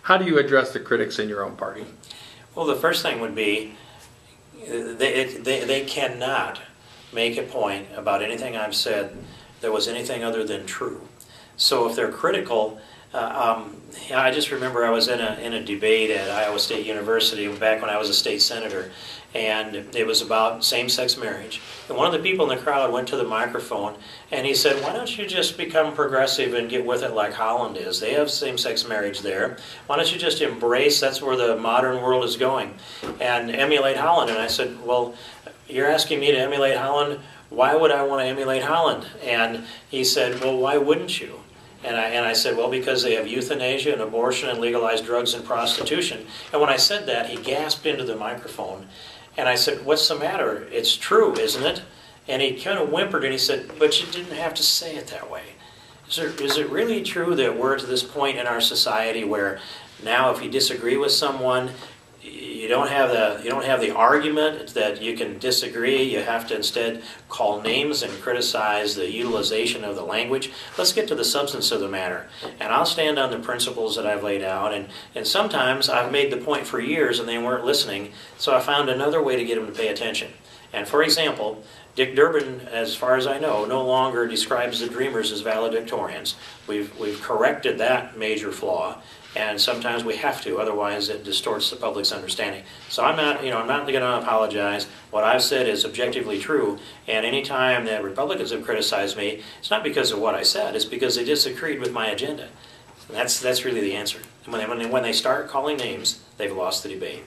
How do you address the critics in your own party? Well, the first thing would be they cannot make a point about anything I've said that was anything other than true. So if they're critical, I just remember I was in a debate at Iowa State University back when I was a state senator, and it was about same-sex marriage. And one of the people in the crowd went to the microphone and he said, "Why don't you just become progressive and get with it like Holland is? They have same-sex marriage there. Why don't you just embrace, that's where the modern world is going, and emulate Holland?" And I said, "Well, you're asking me to emulate Holland? Why would I want to emulate Holland?" And he said, "Well, why wouldn't you?" And I said, "Well, because they have euthanasia and abortion and legalized drugs and prostitution." And when I said that, he gasped into the microphone. And I said, "What's the matter? It's true, isn't it?" And he kind of whimpered and he said, "But you didn't have to say it that way. Is it really true that we're to this point in our society where now if you disagree with someone, you don't have the argument that you can disagree. You have to instead call names and criticize the utilization of the language. Let's get to the substance of the matter. And I'll stand on the principles that I've laid out. And sometimes I've made the point for years and they weren't listening, so I found another way to get them to pay attention. And for example, Dick Durbin, as far as I know, no longer describes the Dreamers as valedictorians. We've corrected that major flaw. And sometimes we have to, otherwise it distorts the public's understanding. So I'm not going to apologize. What I've said is objectively true, and any time that Republicans have criticized me, it's not because of what I said, it's because they disagreed with my agenda. And that's really the answer. And when they start calling names, they've lost the debate.